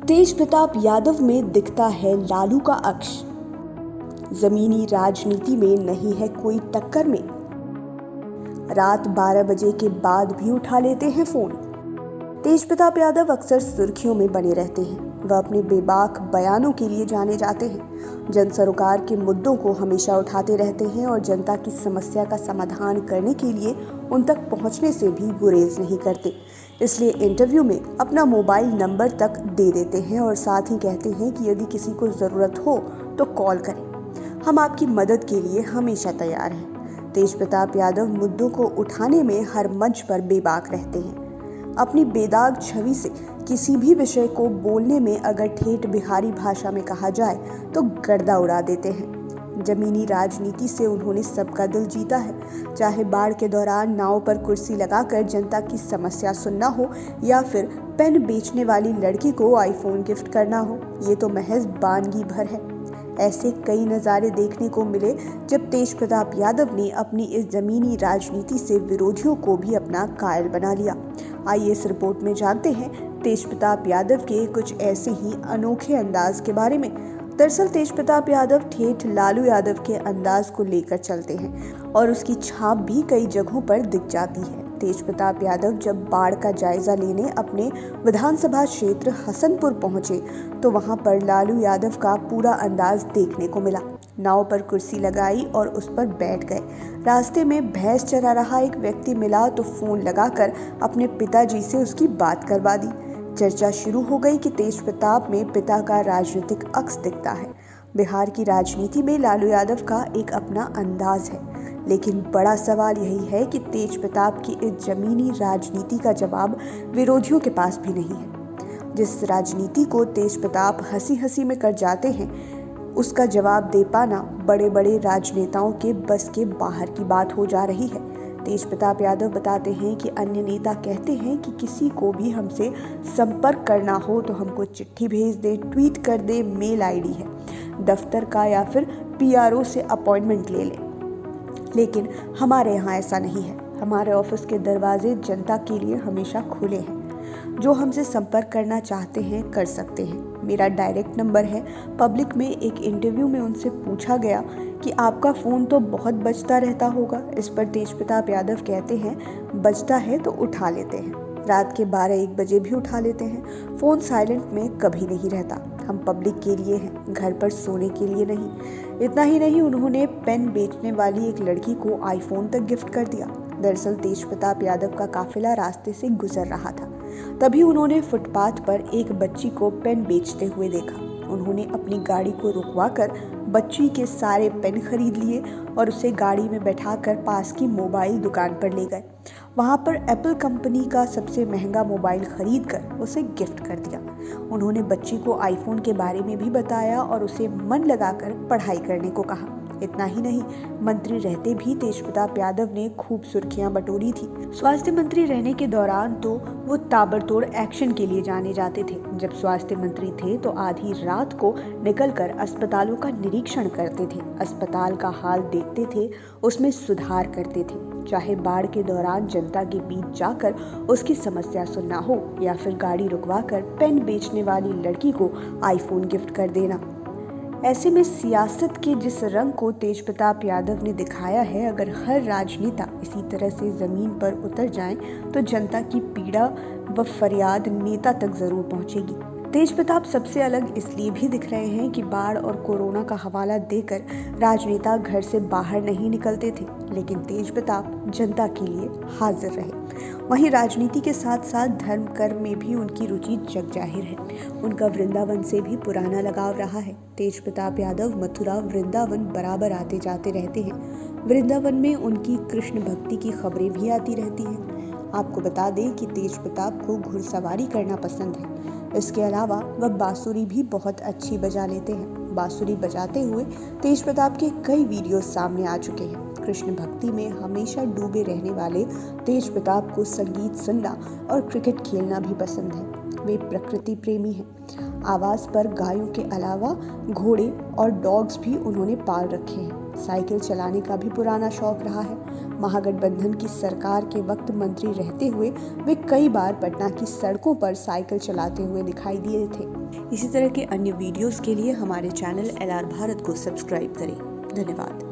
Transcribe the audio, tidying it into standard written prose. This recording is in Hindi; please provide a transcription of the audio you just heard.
तेज प्रताप यादव में दिखता है लालू का अक्ष। जमीनी राजनीति में नहीं है कोई टक्कर में। रात 12 बजे के बाद भी उठा लेते हैं फोन। तेज प्रताप यादव अक्सर सुर्खियों में बने रहते हैं। वह अपने बेबाक बयानों के लिए जाने जाते हैं। जन सरोकार के मुद्दों को हमेशा उठाते रहते हैं और जनता की समस्या का समाधान करने के लिए उन तक पहुंचने से भी गुरेज नहीं करते। इसलिए इंटरव्यू में अपना मोबाइल नंबर तक दे देते हैं और साथ ही कहते हैं कि यदि किसी को ज़रूरत हो तो कॉल करें, हम आपकी मदद के लिए हमेशा तैयार हैं। तेज प्रताप यादव मुद्दों को उठाने में हर मंच पर बेबाक रहते हैं। अपनी बेदाग छवि से किसी भी विषय को बोलने में अगर ठेठ बिहारी भाषा में कहा जाए तो गर्दा उड़ा देते हैं। जमीनी राजनीति से उन्होंने सबका दिल जीता है, चाहे बाढ़ के दौरान नाव पर कुर्सी लगाकर जनता की समस्या सुनना हो या फिर पेन बेचने वाली लड़की को आईफोन गिफ्ट करना हो। ये तो महज बानगी भर है। ऐसे कई नज़ारे देखने को मिले जब तेज प्रताप यादव ने अपनी इस जमीनी राजनीति से विरोधियों को भी अपना कायल बना लिया। आइए इस रिपोर्ट में जानते हैं तेज प्रताप यादव के कुछ ऐसे ही अनोखे अंदाज के बारे में। दरअसल तेज प्रताप यादव ठेठ लालू यादव के अंदाज को लेकर चलते हैं और उसकी छाप भी कई जगहों पर दिख जाती है। तेज प्रताप यादव जब बाढ़ का जायजा लेने अपने विधानसभा क्षेत्र हसनपुर पहुंचे तो वहां पर लालू यादव का पूरा अंदाज देखने को मिला। नाव पर कुर्सी लगाई और उस पर बैठ गए। रास्ते में भैंस चरा रहा एक व्यक्ति मिला तो फोन लगाकर अपने पिताजी से उसकी बात करवा दी। चर्चा शुरू हो गई कि तेज प्रताप में पिता का राजनीतिक अक्स दिखता है। बिहार की राजनीति में लालू यादव का एक अपना अंदाज है, लेकिन बड़ा सवाल यही है कि तेज प्रताप की इस जमीनी राजनीति का जवाब विरोधियों के पास भी नहीं है। जिस राजनीति को तेज प्रताप हंसी हंसी में कर जाते हैं, उसका जवाब दे पाना बड़े बड़े राजनेताओं के बस के बाहर की बात हो जा रही है। तेज प्रताप यादव बताते हैं कि अन्य नेता कहते हैं कि किसी को भी हमसे संपर्क करना हो तो हमको चिट्ठी भेज दे, ट्वीट कर दे, मेल आईडी है, दफ्तर का या फिर पीआरओ से अपॉइंटमेंट ले ले। लेकिन हमारे यहाँ ऐसा नहीं है। हमारे ऑफिस के दरवाजे जनता के लिए हमेशा खुले हैं। जो हमसे संपर्क करना चाहते हैं कर सकते हैं। मेरा डायरेक्ट नंबर है। पब्लिक में एक इंटरव्यू में उनसे पूछा गया कि आपका फ़ोन तो बहुत बजता रहता होगा। इस पर तेज प्रताप यादव कहते हैं बजता है तो उठा लेते हैं। रात के 12-1 बजे भी उठा लेते हैं। फ़ोन साइलेंट में कभी नहीं रहता। हम पब्लिक के लिए हैं, घर पर सोने के लिए नहीं। इतना ही नहीं, उन्होंने पेन बेचने वाली एक लड़की को आईफोन तक गिफ्ट कर दिया। दरअसल तेज प्रताप यादव का काफिला रास्ते से गुजर रहा था, तभी उन्होंने फुटपाथ पर एक बच्ची को पेन बेचते हुए देखा। उन्होंने अपनी गाड़ी को रुकवाकर बच्ची के सारे पेन खरीद लिए और उसे गाड़ी में बैठाकर पास की मोबाइल दुकान पर ले गए। वहां पर एप्पल कंपनी का सबसे महंगा मोबाइल खरीदकर उसे गिफ्ट कर दिया। उन्होंने बच्ची को आईफोन के बारे में भी बताया और उसे मन लगाकर पढ़ाई करने को कहा। इतना ही नहीं, मंत्री रहते भी तेज प्रताप यादव ने खूब सुर्खियां बटोरी थी। स्वास्थ्य मंत्री रहने के दौरान तो वो ताबड़तोड़ एक्शन के लिए जाने जाते थे। जब स्वास्थ्य मंत्री थे तो आधी रात को निकलकर अस्पतालों का निरीक्षण करते थे, अस्पताल का हाल देखते थे, उसमें सुधार करते थे। चाहे बाढ़ के दौरान जनता के बीच जाकर उसकी समस्या सुनना हो या फिर गाड़ी रुकवाकर पेन बेचने वाली लड़की को आईफोन गिफ्ट कर देना। ऐसे में सियासत के जिस रंग को तेज प्रताप यादव ने दिखाया है, अगर हर राजनेता इसी तरह से जमीन पर उतर जाएं तो जनता की पीड़ा व फरियाद नेता तक जरूर पहुंचेगी। तेज प्रताप सबसे अलग इसलिए भी दिख रहे हैं कि बाढ़ और कोरोना का हवाला देकर राजनेता घर से बाहर नहीं निकलते थे, लेकिन तेज प्रताप जनता के लिए हाजिर रहे। वहीं राजनीति के साथ साथ धर्म कर्म में भी उनकी रुचि जग जाहिर है। उनका वृंदावन से भी पुराना लगाव रहा है। तेज प्रताप यादव मथुरा वृंदावन बराबर आते जाते रहते हैं। वृंदावन में उनकी कृष्ण भक्ति की खबरें भी आती रहती हैं। आपको बता दें कि तेज प्रताप को घुड़सवारी करना पसंद है। इसके अलावा वह बांसुरी भी बहुत अच्छी बजा लेते हैं। बांसुरी बजाते हुए तेज प्रताप के कई वीडियो सामने आ चुके हैं। कृष्ण भक्ति में हमेशा डूबे रहने वाले तेज प्रताप को संगीत सुनना और क्रिकेट खेलना भी पसंद है। वे प्रकृति प्रेमी हैं। आवास पर गायों के अलावा घोड़े और डॉग्स भी उन्होंने पाल रखे हैं। साइकिल चलाने का भी पुराना शौक रहा है। महागठबंधन की सरकार के वक्त मंत्री रहते हुए वे कई बार पटना की सड़कों पर साइकिल चलाते हुए दिखाई दिए थे। इसी तरह के अन्य वीडियोस के लिए हमारे चैनल LR भारत को सब्सक्राइब करें। धन्यवाद।